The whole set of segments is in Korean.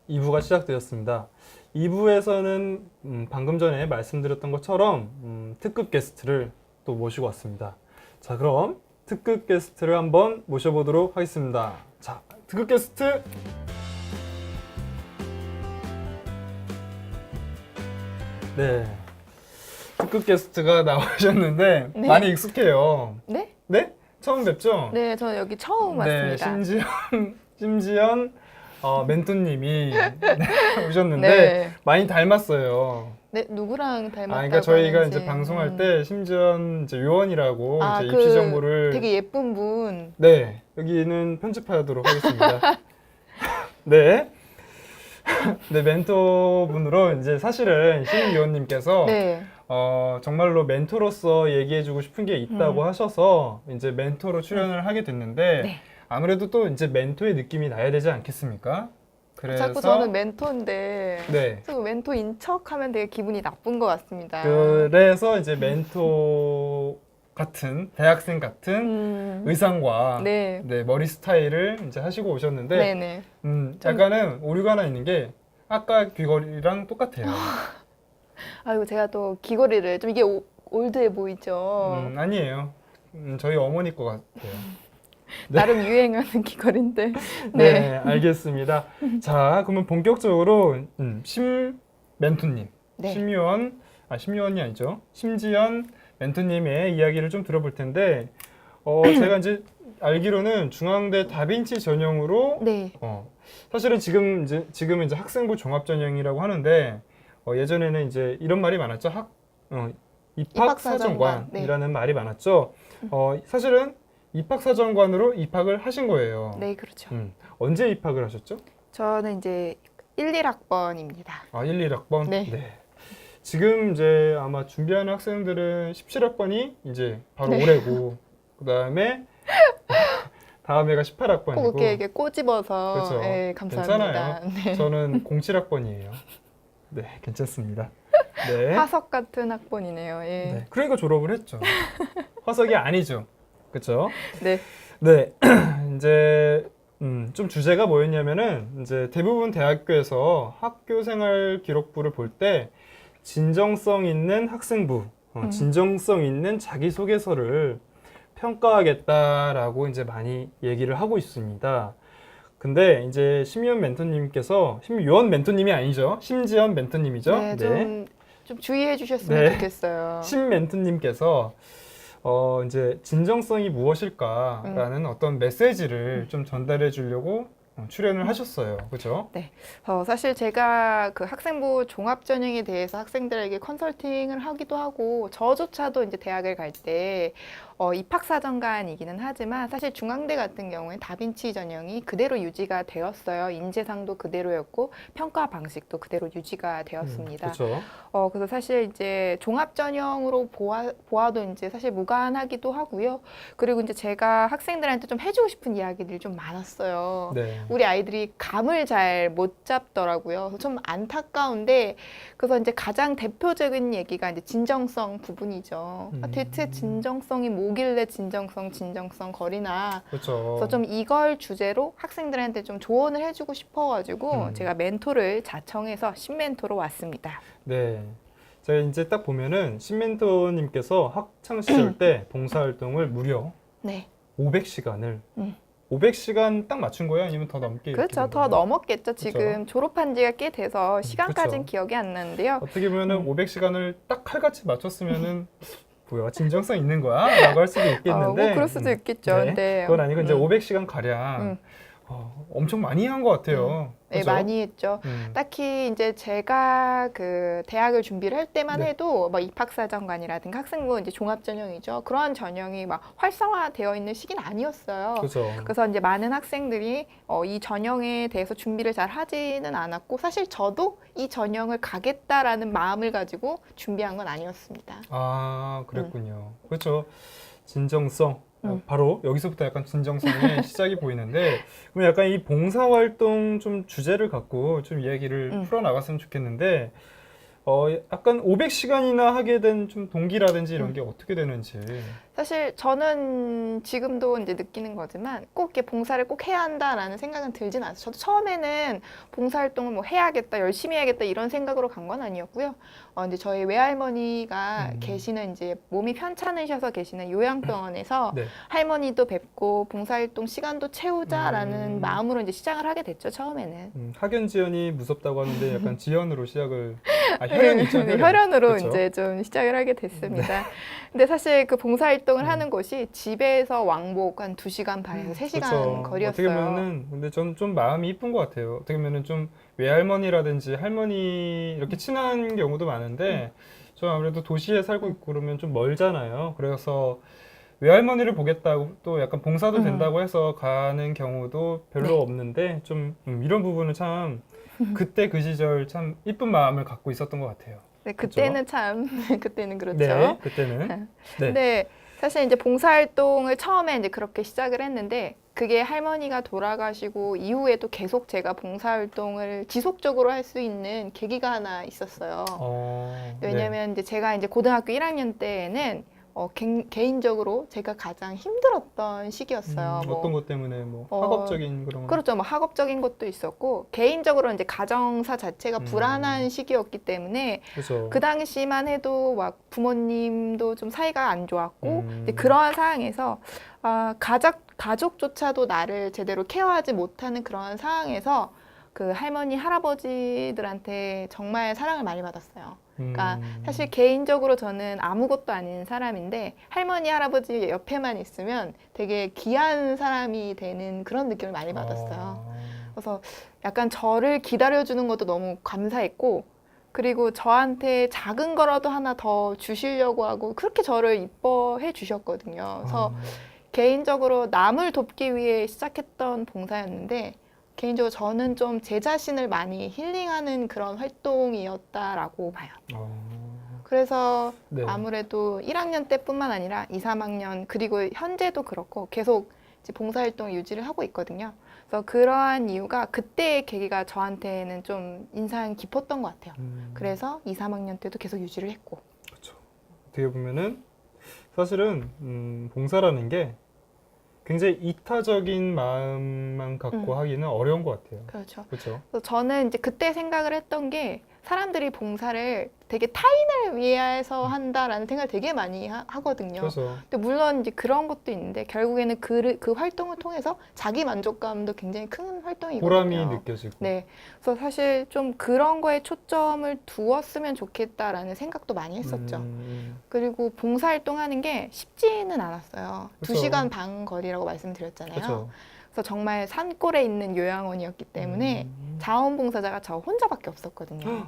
2부가 시작되었습니다. 2부에서는 방금 전에 말씀드렸던 것처럼 특급 게스트를 또 모시고 왔습니다. 자, 그럼 특급 게스트를 한번 모셔보도록 하겠습니다. 자, 특급 게스트 네, 특급 게스트가 나오셨는데 네. 많이 익숙해요. 네? 네? 처음 뵙죠? 네, 저는 여기 처음 네, 왔습니다. 심지연 멘토님이 네, 오셨는데 네. 많이 닮았어요. 네, 누구랑 닮았다고 그러니까 저희가 하는지. 이제 방송할 때 심지연 이제 요원이라고 아, 이제 입시 정보를 되게 예쁜 분. 네, 여기는 편집하도록 하겠습니다. 네. 네, 멘토분으로 이제 사실은 심위원님께서 네. 정말로 멘토로서 얘기해주고 싶은 게 있다고 하셔서 이제 멘토로 출연을 하게 됐는데 네. 아무래도 또 이제 멘토의 느낌이 나야 되지 않겠습니까? 그래서 자꾸 저는 멘토인데 네. 자꾸 멘토인 척하면 되게 기분이 나쁜 것 같습니다. 그래서 이제 멘토 같은 대학생 같은 의상과 네. 네, 머리 스타일을 이제 하시고 오셨는데 네네. 약간은 오류가 하나 있는 게 아까 귀걸이랑 똑같아요. 아이고, 제가 또 귀걸이를 좀 이게 올드해 보이죠? 아니에요. 저희 어머니 것 같아요. 나름 유행하는 귀걸이인데. 네, 알겠습니다. 자, 그러면 본격적으로 심 멘토님, 네. 심유원이 아니죠. 심지연 멘토님의 이야기를 좀 들어볼 텐데, 제가 이제 알기로는 중앙대 다빈치 전형으로 네. 사실은 지금은 이제 학생부 종합 전형이라고 하는데 예전에는 이제 이런 말이 많았죠. 입학사정관이라는 말이 많았죠. 사실은 입학사정관으로 입학을 하신 거예요. 네, 그렇죠. 언제 입학을 하셨죠? 저는 이제 1, 1학번입니다. 아, 1, 1학번? 네. 지금 이제 아마 준비하는 학생들은 17학번이 이제 바로 네. 올해고, 그 다음에 다음 해가 18학번이고. 꼭 이렇게 꼬집어서. 그렇죠. 네, 감사합니다. 괜찮아요. 네. 저는 07학번이에요. 네, 괜찮습니다. 네. 화석 같은 학번이네요. 예. 네. 그러니까 졸업을 했죠. 화석이 아니죠. 그렇죠? 네. 네. 이제 좀 주제가 뭐였냐면은 이제 대부분 대학교에서 학교 생활 기록부를 볼 때 진정성 있는 학생부, 진정성 있는 자기소개서를 평가하겠다라고 이제 많이 얘기를 하고 있습니다. 근데 이제 심유원 멘토님이 아니죠. 심지연 멘토님이죠. 네, 좀 주의해 주셨으면 네. 좋겠어요. 심 멘토님께서 이제 진정성이 무엇일까라는 어떤 메시지를 좀 전달해 주려고 출연을 하셨어요. 그렇죠? 네. 사실 제가 그 학생부 종합 전형에 대해서 학생들에게 컨설팅을 하기도 하고 저조차도 이제 대학을 갈 때 입학사정관이기는 하지만 사실 중앙대 같은 경우에 다빈치 전형이 그대로 유지가 되었어요. 인재상도 그대로였고 평가 방식도 그대로 유지가 되었습니다. 그렇죠. 그래서 사실 이제 종합 전형으로 보아도 이제 사실 무관하기도 하고요. 그리고 이제 제가 학생들한테 좀 해주고 싶은 이야기들이 좀 많았어요. 네. 우리 아이들이 감을 잘 못 잡더라고요. 좀 안타까운데, 그래서 이제 가장 대표적인 얘기가 이제 진정성 부분이죠. 대체 진정성이 뭐길래 진정성 거리나. 그렇죠. 그래서 좀 이걸 주제로 학생들한테 좀 조언을 해주고 싶어가지고 제가 멘토를 자청해서 신멘토로 왔습니다. 네. 제가 이제 딱 보면은 신멘토님께서 학창 시절 때 봉사활동을 무려 네. 500시간을 500시간 딱 맞춘 거예요? 아니면 더 넘게? 그렇죠. 이렇게 더 된 거예요? 넘었겠죠. 지금 졸업한 지가 꽤 돼서 시간까지는 그쵸. 기억이 안 나는데요. 어떻게 보면은 500시간을 딱 칼같이 맞췄으면은 뭐야 진정성 있는 거야? 라고 할 수도 있겠는데 뭐 그럴 수도 있겠죠. 네. 근데 그건 아니고 이제 500시간 가량 엄청 많이 한 것 같아요. 네, 그죠? 많이 했죠. 딱히 이제 제가 그 대학을 준비를 할 때만 네. 해도 뭐 입학사정관이라든가 학생부 이제 종합전형이죠. 그런 전형이 막 활성화되어 있는 시기는 아니었어요. 그죠. 그래서 이제 많은 학생들이 이 전형에 대해서 준비를 잘 하지는 않았고 사실 저도 이 전형을 가겠다라는 마음을 가지고 준비한 건 아니었습니다. 아, 그랬군요. 그렇죠. 진정성. 바로 여기서부터 약간 진정성의 시작이 보이는데, 그럼 약간 이 봉사활동 좀 주제를 갖고 좀 이야기를 풀어나갔으면 좋겠는데, 약간 500시간이나 하게 된 좀 동기라든지 이런 게 어떻게 되는지. 사실 저는 지금도 이제 느끼는 거지만 꼭 이렇게 봉사를 꼭 해야 한다라는 생각은 들진 않아요. 저도 처음에는 봉사활동을 뭐 해야겠다, 열심히 해야겠다 이런 생각으로 간 건 아니었고요. 이제 저희 외할머니가 계시는 이제 몸이 편찮으셔서 계시는 요양병원에서 네. 할머니도 뵙고 봉사활동 시간도 채우자라는 마음으로 이제 시작을 하게 됐죠, 처음에는. 학연 지연이 무섭다고 하는데 약간 지연으로 시작을 혈연이죠. 네, 혈연으로 그렇죠? 이제 좀 시작을 하게 됐습니다. 근데 사실 그 봉사활동을 하는 곳이 집에서 왕복 한 2시간 반에서 3시간 그렇죠. 거리였어요. 어떻게 보면은 근데 저는 좀 마음이 이쁜 것 같아요. 어떻게 보면은 좀 외할머니라든지 할머니 이렇게 친한 경우도 많은데 저 아무래도 도시에 살고 있고 그러면 좀 멀잖아요. 그래서 외할머니를 보겠다고 또 약간 봉사도 된다고 해서 가는 경우도 별로 네. 없는데 좀 이런 부분은 참 그때 그 시절 참 이쁜 마음을 갖고 있었던 것 같아요. 네, 그때는 참 그때는 그렇죠. 네, 그때는. 네. 근데 사실 이제 봉사활동을 처음에 이제 그렇게 시작을 했는데 그게 할머니가 돌아가시고 이후에도 계속 제가 봉사활동을 지속적으로 할 수 있는 계기가 하나 있었어요. 네. 왜냐면 이제 제가 이제 고등학교 1학년 때에는 개인적으로 제가 가장 힘들었던 시기였어요. 뭐, 어떤 것 때문에 뭐 어, 학업적인 그런 그렇죠. 뭐 학업적인 것도 있었고 개인적으로 이제 가정사 자체가 불안한 시기였기 때문에 그렇죠. 그 당시만 해도 막 부모님도 좀 사이가 안 좋았고 이제 그러한 상황에서 가족조차도 나를 제대로 케어하지 못하는 그런 상황에서 그 할머니 할아버지들한테 정말 사랑을 많이 받았어요. 그러니까 사실 개인적으로 저는 아무것도 아닌 사람인데 할머니 할아버지 옆에만 있으면 되게 귀한 사람이 되는 그런 느낌을 많이 받았어요. 그래서 약간 저를 기다려주는 것도 너무 감사했고 그리고 저한테 작은 거라도 하나 더 주시려고 하고 그렇게 저를 이뻐해 주셨거든요. 그래서 개인적으로 남을 돕기 위해 시작했던 봉사였는데 개인적으로 저는 좀 제 자신을 많이 힐링하는 그런 활동이었다라고 봐요. 그래서 네. 아무래도 1학년 때뿐만 아니라 2, 3학년 그리고 현재도 그렇고 계속 이제 봉사활동을 유지를 하고 있거든요. 그래서 그러한 이유가 그때의 계기가 저한테는 좀 인상 깊었던 것 같아요. 그래서 2, 3학년 때도 계속 유지를 했고. 그렇죠. 어떻게 보면은 사실은 봉사라는 게 굉장히 이타적인 마음만 갖고 하기는 어려운 것 같아요. 그렇죠. 그렇죠. 그래서 저는 이제 그때 생각을 했던 게 사람들이 봉사를 되게 타인을 위해서 한다라는 생각을 되게 많이 하거든요. 그래서 근데 물론 이제 그런 것도 있는데 결국에는 그 활동을 통해서 자기 만족감도 굉장히 큰 활동이거든요. 보람이 느껴지고. 네. 그래서 사실 좀 그런 거에 초점을 두었으면 좋겠다라는 생각도 많이 했었죠. 그리고 봉사활동하는 게 쉽지는 않았어요. 그쵸. 2시간 반 거리라고 말씀드렸잖아요. 그렇죠. 그래서 정말 산골에 있는 요양원이었기 때문에 자원봉사자가 저 혼자밖에 없었거든요.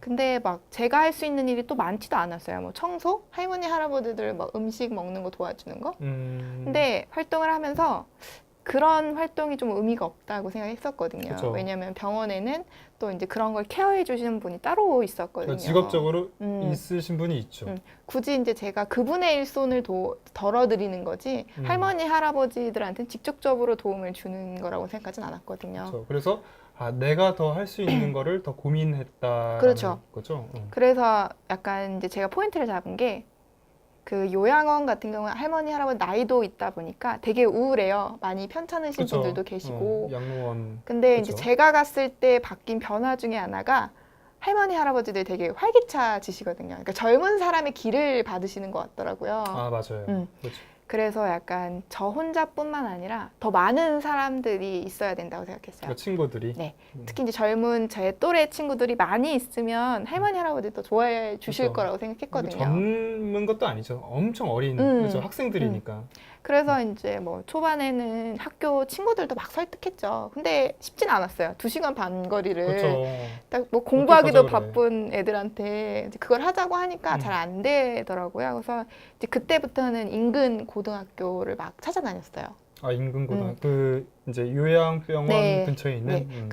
근데 막 제가 할 수 있는 일이 또 많지도 않았어요. 뭐 청소, 할머니 할아버지들 막 음식 먹는 거 도와주는 거. 근데 활동을 하면서 그런 활동이 좀 의미가 없다고 생각했었거든요. 그쵸. 왜냐하면 병원에는 또 이제 그런 걸 케어해 주시는 분이 따로 있었거든요. 직업적으로 있으신 분이 있죠. 굳이 이제 제가 그분의 일손을 덜어드리는 거지 할머니 할아버지들한테는 직접적으로 도움을 주는 거라고 생각하진 않았거든요. 그렇죠. 그래서 내가 더 할 수 있는 거를 더 고민했다라는 그렇죠. 거죠. 그래서 약간 이제 제가 포인트를 잡은 게 그 요양원 같은 경우는 할머니 할아버지 나이도 있다 보니까 되게 우울해요. 많이 편찮으신 그렇죠. 분들도 계시고. 양로원. 근데 이제 그쵸. 제가 갔을 때 바뀐 변화 중에 하나가 할머니 할아버지들이 되게 활기차지시거든요. 그러니까 젊은 사람의 길을 받으시는 것 같더라고요. 맞아요. 그렇죠. 그래서 약간 저 혼자뿐만 아니라 더 많은 사람들이 있어야 된다고 생각했어요. 그러니까 친구들이. 네. 특히 이제 젊은 제 또래 친구들이 많이 있으면 할머니 할아버지도 좋아해 주실 그렇죠. 거라고 생각했거든요. 젊은 것도 아니죠. 엄청 어린 그렇죠. 학생들이니까. 그래서 이제 뭐 초반에는 학교 친구들도 막 설득했죠. 근데 쉽진 않았어요. 2시간 반 거리를 그렇죠. 딱 뭐 공부하기도 어떻게 하자 바쁜 애들한테 이제 그걸 하자고 하니까 잘 안 되더라고요. 그래서 이제 그때부터는 인근 고등학교를 막 찾아다녔어요. 인근 고등 그 이제 요양병원 네. 근처에 있는.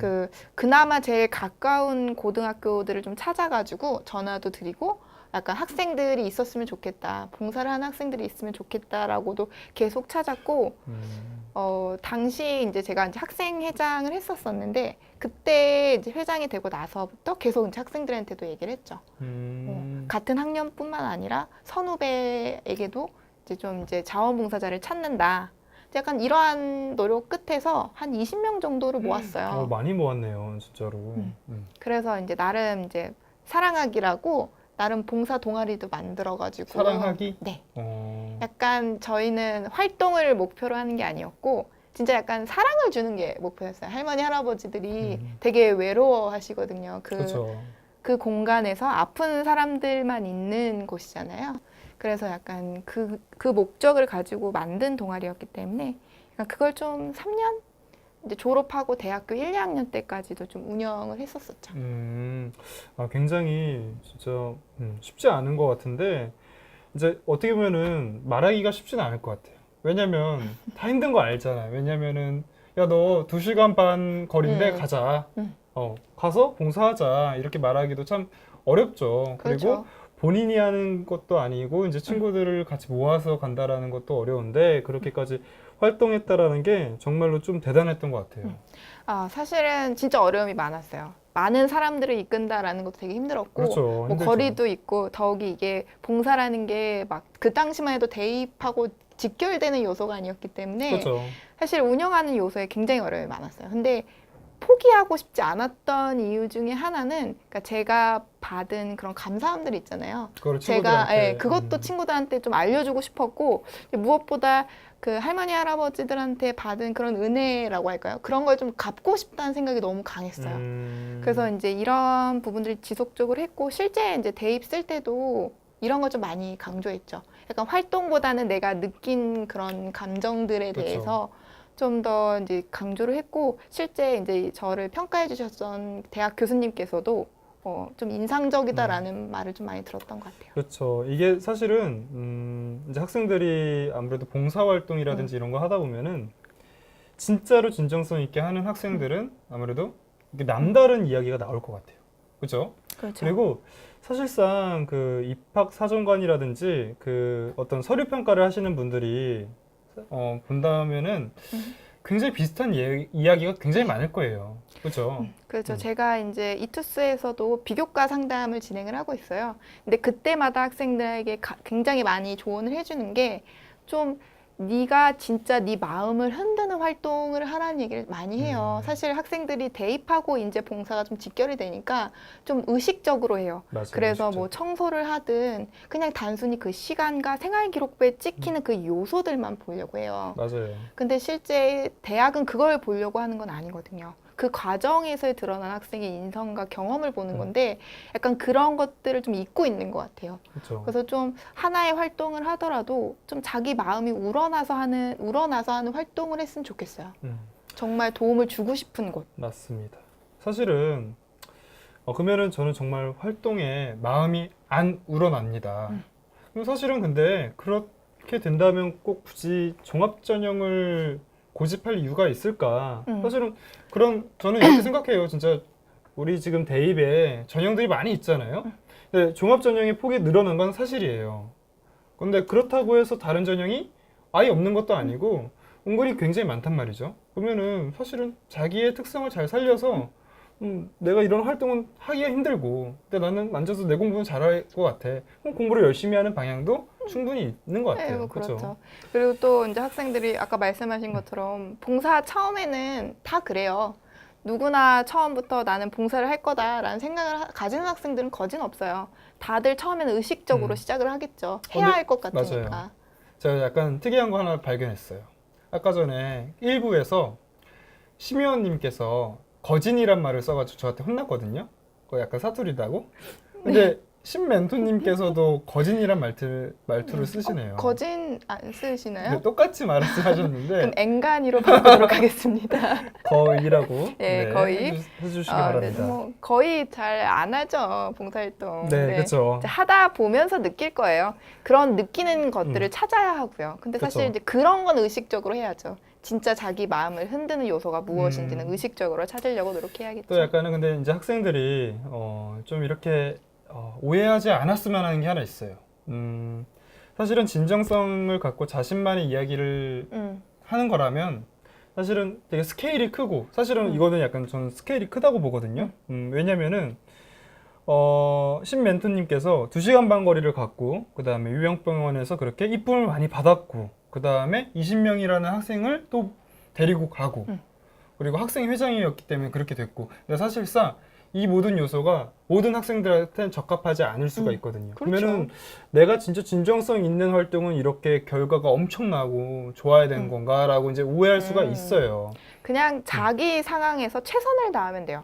그나마 제일 가까운 고등학교들을 좀 찾아가지고 전화도 드리고 약간 학생들이 있었으면 좋겠다, 봉사를 하는 학생들이 있으면 좋겠다라고도 계속 찾았고, 당시 이제 제가 이제 학생회장을 했었었는데, 그때 이제 회장이 되고 나서부터 계속 이제 학생들한테도 얘기를 했죠. 같은 학년뿐만 아니라 선후배에게도 이제 자원봉사자를 찾는다. 약간 이러한 노력 끝에서 한 20명 정도를 모았어요. 많이 모았네요, 진짜로. 그래서 이제 나름 이제 사랑하기라고 나름 봉사 동아리도 만들어가지고. 사랑하기? 네. 어, 약간 저희는 활동을 목표로 하는 게 아니었고 진짜 약간 사랑을 주는 게 목표였어요. 할머니 할아버지들이 되게 외로워하시거든요. 그렇죠. 그 공간에서 아픈 사람들만 있는 곳이잖아요. 그래서 약간 그 목적을 가지고 만든 동아리였기 때문에 약간 그걸 좀 3년 이제 졸업하고 대학교 1, 2학년 때까지도 좀 운영을 했었었죠. 굉장히 진짜 쉽지 않은 것 같은데 이제 어떻게 보면은 말하기가 쉽지는 않을 것 같아요. 왜냐면 다 힘든 거 알잖아요. 왜냐면은 야, 너 2시간 반 거리인데 가자. 가서 봉사하자. 이렇게 말하기도 참 어렵죠. 그렇죠. 그리고 본인이 하는 것도 아니고 이제 친구들을 같이 모아서 간다라는 것도 어려운데 그렇게까지 활동했다라는 게 정말로 좀 대단했던 것 같아요. 사실은 진짜 어려움이 많았어요. 많은 사람들을 이끈다라는 것도 되게 힘들었고, 그렇죠. 뭐 힘들죠. 거리도 있고, 더욱이 이게 봉사라는 게 막 그 당시만 해도 대입하고 직결되는 요소가 아니었기 때문에 그렇죠. 사실 운영하는 요소에 굉장히 어려움이 많았어요. 근데 포기하고 싶지 않았던 이유 중에 하나는, 그러니까 제가 받은 그런 감사함들 있잖아요. 그거를 제가 친구들한테, 그것도 친구들한테 좀 알려주고 싶었고, 무엇보다 그 할머니 할아버지들한테 받은 그런 은혜라고 할까요? 그런 걸 좀 갚고 싶다는 생각이 너무 강했어요. 그래서 이제 이런 부분들을 지속적으로 했고, 실제 이제 대입 쓸 때도 이런 걸 좀 많이 강조했죠. 약간 활동보다는 내가 느낀 그런 감정들에 그렇죠. 대해서 좀 더 이제 강조를 했고, 실제 이제 저를 평가해 주셨던 대학 교수님께서도 좀 인상적이다라는 말을 좀 많이 들었던 것 같아요. 그렇죠. 이게 사실은 이제 학생들이 아무래도 봉사활동이라든지 이런 거 하다 보면은 진짜로 진정성 있게 하는 학생들은 아무래도 이게 남다른 이야기가 나올 것 같아요. 그렇죠? 그렇죠. 그리고 사실상 그 입학 사정관이라든지 그 어떤 서류 평가를 하시는 분들이 본다면은 굉장히 비슷한 이야기가 굉장히 많을 거예요. 그렇죠? 그렇죠. 제가 이제 이투스에서도 비교과 상담을 진행을 하고 있어요. 근데 그때마다 학생들에게 굉장히 많이 조언을 해주는 게 좀 네가 진짜 네 마음을 흔드는 활동을 하라는 얘기를 많이 해요. 사실 학생들이 대입하고 이제 봉사가 좀 직결이 되니까 좀 의식적으로 해요. 맞아요. 그래서 뭐 의식적으로. 청소를 하든 그냥 단순히 그 시간과 생활 기록부에 찍히는 그 요소들만 보려고 해요. 맞아요. 근데 실제 대학은 그걸 보려고 하는 건 아니거든요. 그 과정에서 드러난 학생의 인성과 경험을 보는 건데 약간 그런 것들을 좀 잊고 있는 것 같아요. 그렇죠. 그래서 좀 하나의 활동을 하더라도 좀 자기 마음이 우러나서 하는 활동을 했으면 좋겠어요. 정말 도움을 주고 싶은 곳. 맞습니다. 사실은 그러면은 저는 정말 활동에 마음이 안 우러납니다. 그럼 사실은 근데 그렇게 된다면 꼭 굳이 종합전형을 고집할 이유가 있을까? 사실은 저는 이렇게 생각해요. 진짜 우리 지금 대입에 전형들이 많이 있잖아요. 근데 종합전형의 폭이 늘어난 건 사실이에요. 근데 그렇다고 해서 다른 전형이 아예 없는 것도 아니고 은근히 굉장히 많단 말이죠. 그러면은 사실은 자기의 특성을 잘 살려서 내가 이런 활동은 하기가 힘들고 근데 나는 앉아서 내 공부는 잘할 것 같아. 그럼 공부를 열심히 하는 방향도 충분히 있는 것 같아요. 네, 그렇죠. 그렇죠? 그리고 또 이제 학생들이 아까 말씀하신 것처럼 봉사 처음에는 다 그래요. 누구나 처음부터 나는 봉사를 할 거다라는 생각을 가지는 학생들은 거진 없어요. 다들 처음에는 의식적으로 시작을 하겠죠. 해야 근데- 할 것 같으니까. 맞아요. 제가 약간 특이한 거 하나 발견했어요. 아까 전에 1부에서 심의원님께서 거진이란 말을 써가지고 저한테 혼났거든요. 그거 약간 사투리다고. 근데 신멘토님께서도 거진이란 말투를 쓰시네요. 거진 안 쓰시나요? 근데 똑같이 말씀하셨는데 그럼 앵간이로 바꾸도록 하겠습니다. 거의라고 네, 거의. 해주시기 네, 바랍니다. 뭐 거의 잘 안 하죠, 봉사활동. 네, 그렇죠. 이제 하다 보면서 느낄 거예요. 그런 느끼는 것들을 찾아야 하고요. 근데 사실 그쵸. 이제 그런 건 의식적으로 해야죠. 진짜 자기 마음을 흔드는 요소가 무엇인지는 의식적으로 찾으려고 노력해야겠죠. 또 약간은 근데 이제 학생들이 좀 이렇게 오해하지 않았으면 하는 게 하나 있어요. 사실은 진정성을 갖고 자신만의 이야기를 하는 거라면 사실은 되게 스케일이 크고 사실은 이거는 약간 저는 스케일이 크다고 보거든요. 왜냐면은 신 멘토님께서 2시간 반 거리를 갔고 그 다음에 요양병원에서 그렇게 이쁨을 많이 받았고 그 다음에 20명이라는 학생을 또 데리고 가고 그리고 학생 회장이었기 때문에 그렇게 됐고 근데 사실상 이 모든 요소가 모든 학생들한테는 적합하지 않을 수가 있거든요. 그렇죠. 그러면은 내가 진짜 진정성 있는 활동은 이렇게 결과가 엄청나고 좋아야 되는 건가라고 이제 오해할 수가 있어요. 그냥 자기 상황에서 최선을 다하면 돼요.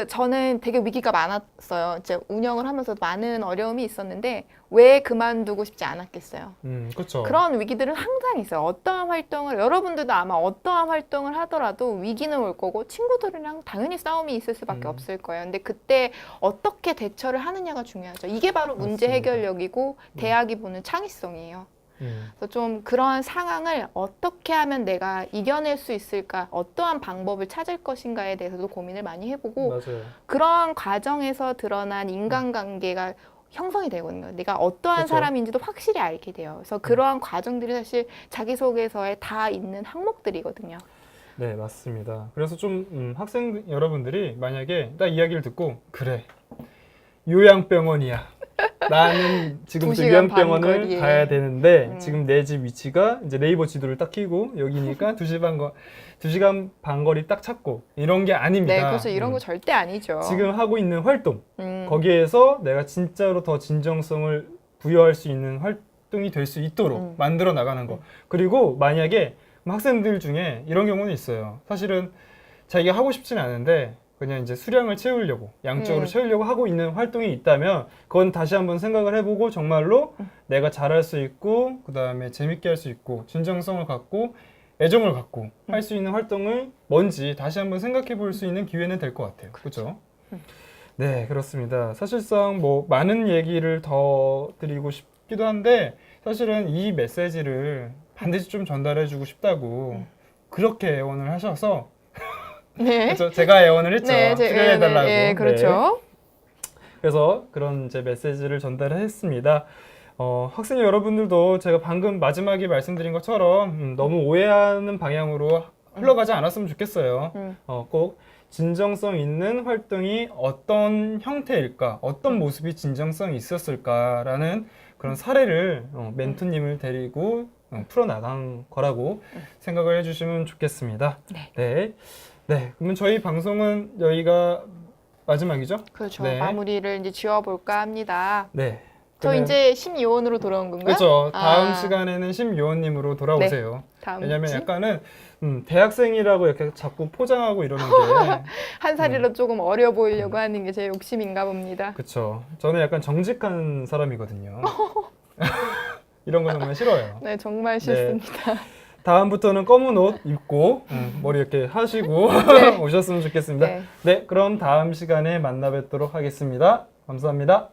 저는 되게 위기가 많았어요. 이제 운영을 하면서 많은 어려움이 있었는데 왜 그만두고 싶지 않았겠어요. 그렇죠. 그런 위기들은 항상 있어요. 어떠한 활동을, 여러분들도 아마 어떠한 활동을 하더라도 위기는 올 거고 친구들이랑 당연히 싸움이 있을 수밖에 없을 거예요. 근데 그때 어떻게 대처를 하느냐가 중요하죠. 이게 바로 문제 맞습니다. 해결력이고 대학이 보는 창의성이에요. 그래서 좀 그런 상황을 어떻게 하면 내가 이겨낼 수 있을까, 어떠한 방법을 찾을 것인가에 대해서도 고민을 많이 해보고 맞아요. 그런 과정에서 드러난 인간관계가 형성이 되거든요. 내가 어떠한 그렇죠. 사람인지도 확실히 알게 돼요. 그래서 그러한 과정들이 사실 자기소개서에 다 있는 항목들이거든요. 네, 맞습니다. 그래서 좀 학생 여러분들이 만약에 딱 이야기를 듣고 그래, 요양병원이야. 나는 지금부터 2시간 반 요양병원을 거리에. 가야 되는데 지금 내 집 위치가 이제 네이버 지도를 딱 켜고 여기니까 2시간 반 거리 딱 찾고 이런 게 아닙니다. 네, 그래서 이런 거 절대 아니죠. 지금 하고 있는 활동 음, 거기에서 내가 진짜로 더 진정성을 부여할 수 있는 활동이 될 수 있도록 만들어 나가는 거. 그리고 만약에 학생들 중에 이런 경우는 있어요. 사실은 자기가 하고 싶지는 않은데 그냥 이제 수량을 채우려고 양적으로 채우려고 하고 있는 활동이 있다면 그건 다시 한번 생각을 해보고 정말로 내가 잘할 수 있고 그 다음에 재밌게 할 수 있고 진정성을 갖고 애정을 갖고 할 수 있는 활동을 뭔지 다시 한번 생각해 볼 수 있는 기회는 될 것 같아요. 그렇죠? 네, 그렇습니다. 사실상 뭐 많은 얘기를 더 드리고 싶기도 한데 사실은 이 메시지를 반드시 좀 전달해 주고 싶다고 그렇게 애원을 하셔서 네. 그렇죠. 제가 애원을 했죠. 네, 출연해 달라고. 네, 그렇죠. 그래서 그런 이제 메시지를 전달을 했습니다. 학생 여러분들도 제가 방금 마지막에 말씀드린 것처럼 너무 오해하는 방향으로 흘러가지 않았으면 좋겠어요. 꼭 진정성 있는 활동이 어떤 형태일까, 어떤 모습이 진정성이 있었을까라는 그런 사례를 멘토님을 데리고 풀어나간 거라고 생각을 해주시면 좋겠습니다. 네. 네. 네, 그러면 저희 방송은 여기가 마지막이죠? 그렇죠. 네. 마무리를 이제 지어볼까 합니다. 네. 저 그러면- 이제 심요원으로 돌아온 건가요? 그렇죠. 다음 아. 시간에는 심요원님으로 돌아오세요. 다음 왜냐면 주? 약간은 대학생이라고 이렇게 자꾸 포장하고 이러는 게 한 살이라도 조금 어려 보이려고 하는 게 제 욕심인가 봅니다. 그렇죠. 저는 약간 정직한 사람이거든요. 이런 거 정말 싫어요. 네, 정말 싫습니다. 다음부터는 검은 옷 입고 머리 이렇게 하시고 오셨으면 좋겠습니다. 네. 네, 그럼 다음 시간에 만나 뵙도록 하겠습니다. 감사합니다.